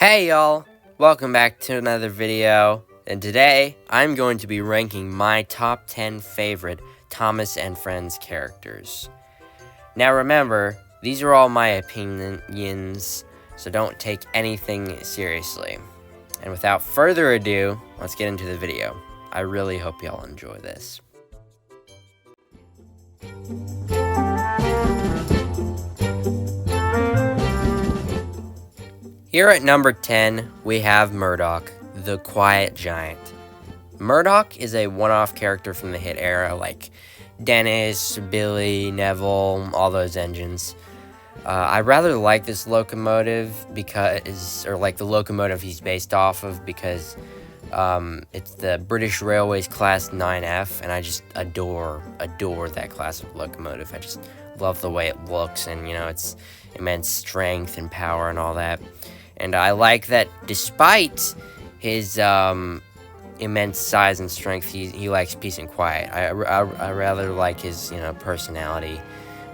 Hey y'all, welcome back to another video, and today I'm going to be ranking my top 10 favorite Thomas and Friends characters. Now remember, these are all my opinions, so don't take anything seriously. And without further ado, let's get into the video. I really hope y'all enjoy this. Here at number 10, we have Murdoch, the Quiet Giant. Murdoch is a one-off character from the hit era, like Dennis, Billy, Neville, all those engines. I rather like this locomotive the locomotive he's based off of, because it's the British Railways Class 9F, and I just adore that class of locomotive. I just love the way it looks, and its immense strength and power and all that. And I like that despite his immense size and strength, he likes peace and quiet. I rather like his personality.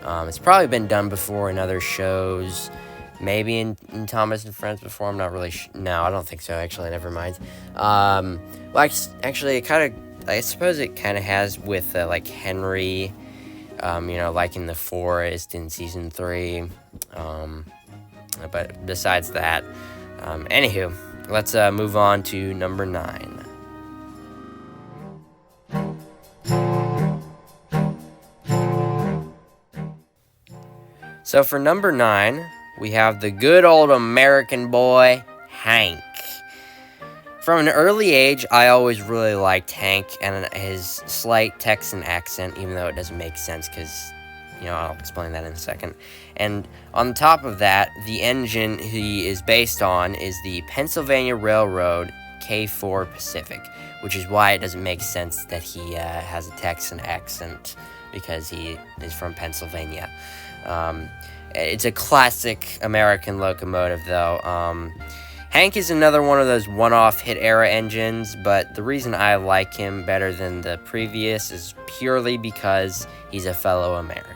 It's probably been done before in other shows, maybe in Thomas and Friends before. I'm not really no, I don't think so. Actually, never mind. Actually, I suppose it kind of has with like Henry, like in the Forest in season 3. But besides that, anywho, let's move on to number 9. So for number 9, we have the good old American boy, Hank. From an early age, I always really liked Hank and his slight Texan accent, even though it doesn't make sense because I'll explain that in a second. And on top of that, the engine he is based on is the Pennsylvania Railroad K4 Pacific, which is why it doesn't make sense that he has a Texan accent, because he is from Pennsylvania. It's a classic American locomotive, though. Hank is another one of those one-off hit-era engines, but the reason I like him better than the previous is purely because he's a fellow American.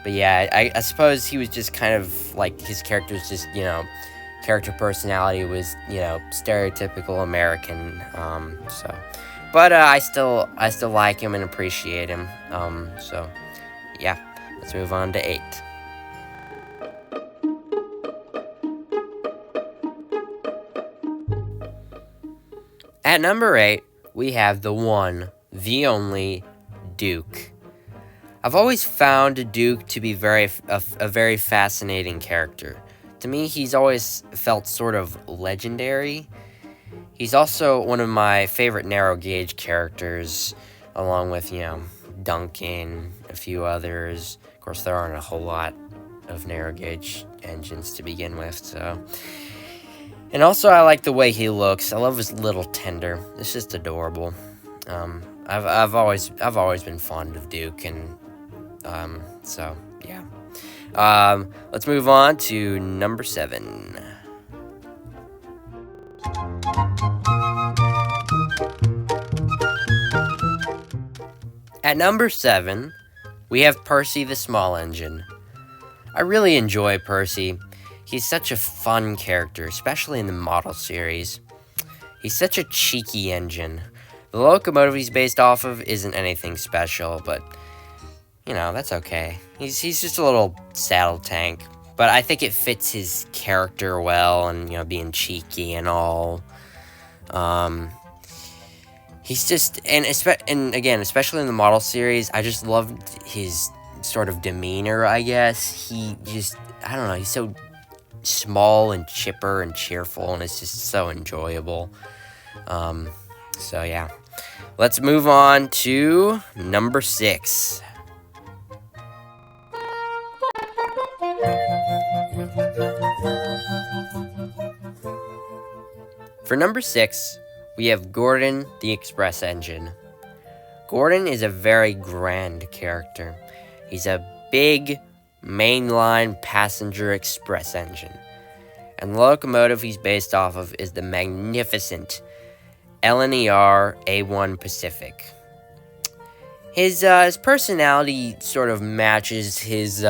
But yeah, I suppose he was just kind of like, his character's just, character personality was, stereotypical American, so. But I still like him and appreciate him, so yeah, let's move on to 8. At number 8, we have the one, the only, Duke. I've always found Duke to be a very fascinating character. To me, he's always felt sort of legendary. He's also one of my favorite narrow gauge characters, along with, Duncan, a few others. Of course, there aren't a whole lot of narrow gauge engines to begin with, so. And also, I like the way he looks. I love his little tender. It's just adorable. I've always been fond of Duke, and so yeah. Let's move on to number 7. At number 7, we have Percy the Small Engine. I really enjoy Percy. He's such a fun character, especially in the model series. He's such a cheeky engine. The locomotive he's based off of isn't anything special, but, that's okay. He's just a little saddle tank, but I think it fits his character well, and, being cheeky and all. He's just, and again, especially in the model series, I just loved his sort of demeanor, I guess. He just, I don't know, he's so small and chipper and cheerful, and it's just so enjoyable. So yeah, let's move on to number 6. For number 6, we have Gordon the Express Engine. Gordon is a very grand character. He's a big mainline passenger express engine, and the locomotive he's based off of is the magnificent LNER A1 Pacific. His personality sort of matches his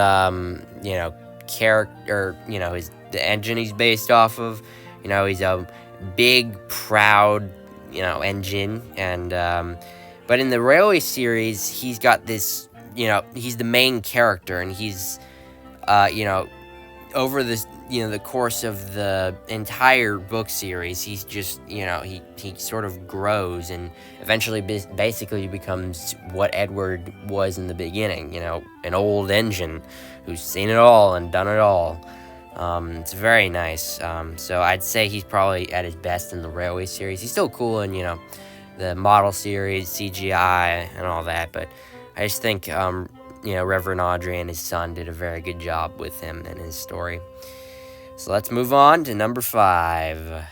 character, his the engine he's based off of. He's a big, proud, engine, and but in the Railway series, he's got this, he's the main character, and he's, over this, the course of the entire book series, he's just, he sort of grows and eventually basically becomes what Edward was in the beginning, an old engine who's seen it all and done it all. It's very nice. So I'd say he's probably at his best in the Railway series. He's still cool in, the model series, CGI, and all that, but I just think, Reverend Audrey and his son did a very good job with him and his story. So let's move on to number 5.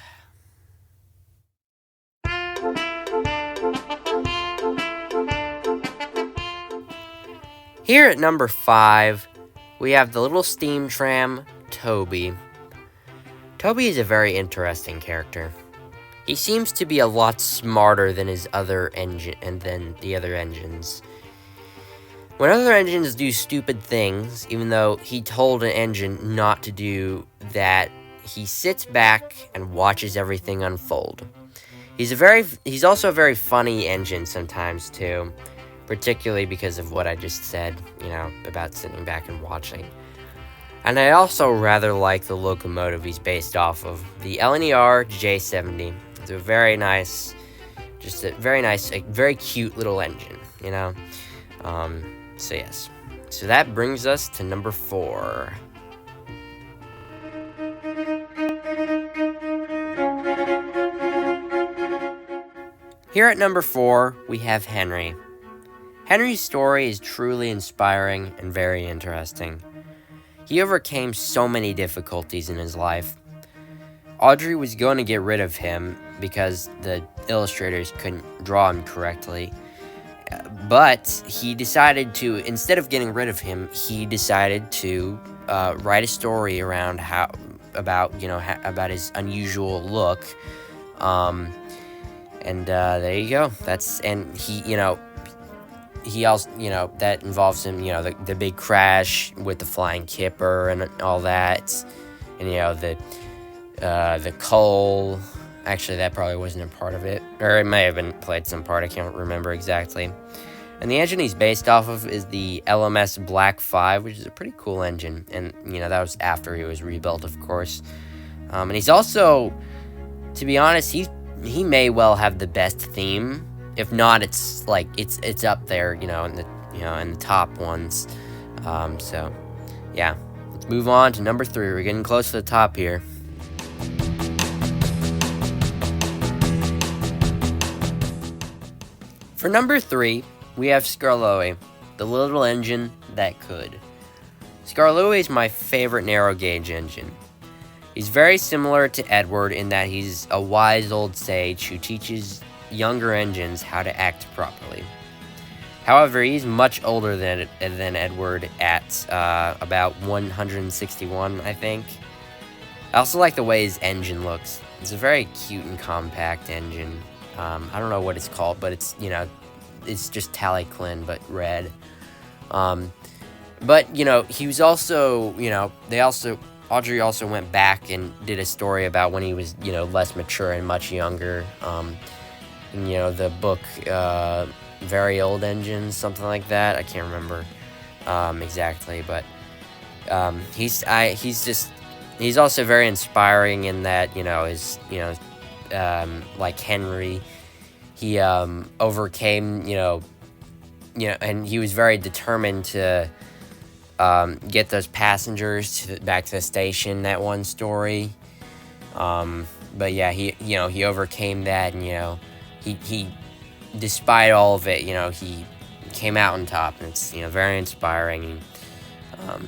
Here at number 5, we have the little steam tram, Toby. Toby is a very interesting character. He seems to be a lot smarter than his other engine and than the other engines. When other engines do stupid things, even though he told an engine not to do that, he sits back and watches everything unfold. He's also a very funny engine sometimes too, particularly because of what I just said, about sitting back and watching. And I also rather like the locomotive he's based off of, the LNER J70. It's a very nice, very cute little engine, So yes. So that brings us to number 4. Here at number 4, we have Henry. Henry's story is truly inspiring and very interesting. He overcame so many difficulties in his life. Audrey was going to get rid of him because the illustrators couldn't draw him correctly. But he decided to, instead of getting rid of him, he decided to write a story around about his unusual look. And there you go. He also, that involves him, the big crash with the flying kipper and all that. And, the coal. Actually, that probably wasn't a part of it. Or it may have been played some part. I can't remember exactly. And the engine he's based off of is the LMS Black 5, which is a pretty cool engine. And, that was after he was rebuilt, of course. And he's also, to be honest, he may well have the best theme. If not, it's up there, in the top ones. So, yeah. Let's move on to number 3. We're getting close to the top here. For number 3, we have Skarloey, the little engine that could. Skarloey is my favorite narrow gauge engine. He's very similar to Edward in that he's a wise old sage who teaches younger engines how to act properly. However, he's much older than Edward at about 161, I think. I also like the way his engine looks. It's a very cute and compact engine. I don't know what it's called, but it's, it's just Taliclin, but red. But, he was also, Audrey also went back and did a story about when he was, less mature and much younger. In, the book, Very Old Engines, something like that. I can't remember exactly, but he's also very inspiring in that, like Henry, he overcame, and he was very determined to get those passengers back to the station. That one story, but yeah, he overcame that, and he despite all of it, he came out on top, and it's very inspiring.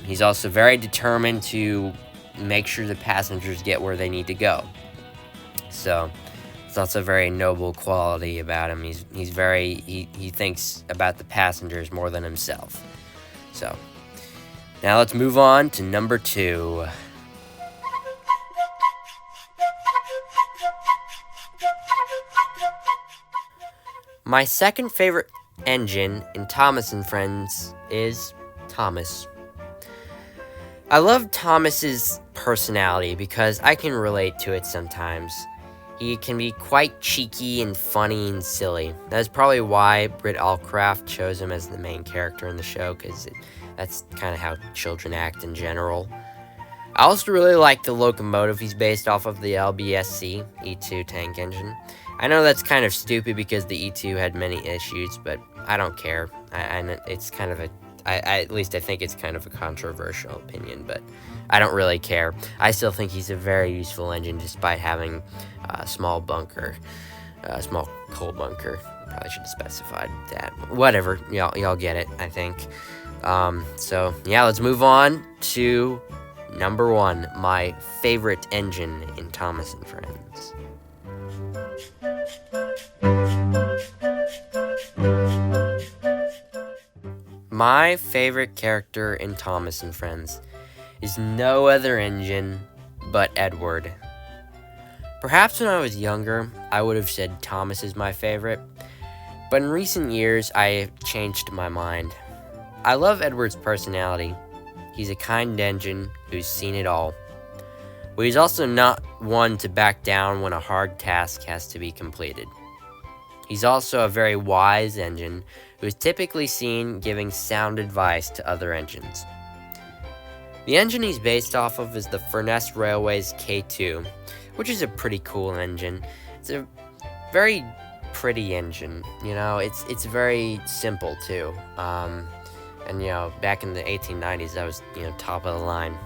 He's also very determined to make sure the passengers get where they need to go. So it's also a very noble quality about him. He thinks about the passengers more than himself. So now let's move on to number 2. My second favorite engine in Thomas and Friends is Thomas. I love Thomas's personality because I can relate to it sometimes. He can be quite cheeky and funny and silly. That's probably why Britt Allcraft chose him as the main character in the show, because that's kind of how children act in general. I also really like the locomotive he's based off of, the LBSC E2 tank engine. I know that's kind of stupid because the E2 had many issues, but I don't care. It's kind of at least I think it's kind of a controversial opinion, but I don't really care. I still think he's a very useful engine despite having a small bunker, small coal bunker. Probably should have specified that. Whatever, y'all get it, I think. So yeah, let's move on to number 1, my favorite engine in Thomas and Friends. My favorite character in Thomas and Friends is no other engine but Edward. Perhaps when I was younger, I would have said Thomas is my favorite, but in recent years, I have changed my mind. I love Edward's personality. He's a kind engine who's seen it all, but he's also not one to back down when a hard task has to be completed. He's also a very wise engine who is typically seen giving sound advice to other engines. The engine he's based off of is the Furness Railways K2, which is a pretty cool engine. It's a very pretty engine, it's very simple too. And back in the 1890s, that was, top of the line.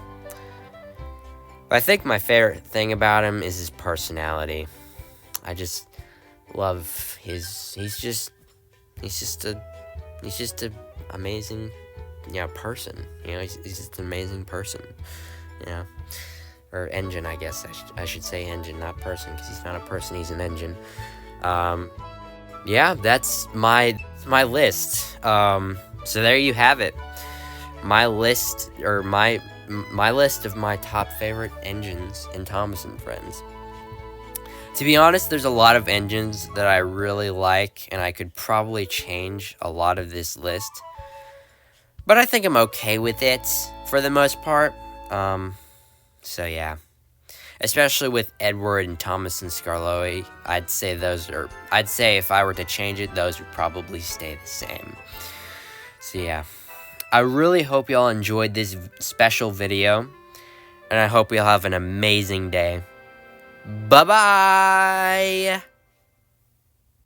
But I think my favorite thing about him is his personality. I just love he's just a amazing, person. He's just an amazing person, or engine, I guess I should say engine, not person, because he's not a person, he's an engine. Yeah, that's my list. So there you have it. My list, or my list of my top favorite engines in Thomas and Friends. To be honest, there's a lot of engines that I really like, and I could probably change a lot of this list. But I think I'm okay with it for the most part. So yeah. Especially with Edward and Thomas and Skarloey, I'd say if I were to change it, those would probably stay the same. So yeah. I really hope y'all enjoyed this special video, and I hope y'all have an amazing day. Bye-bye!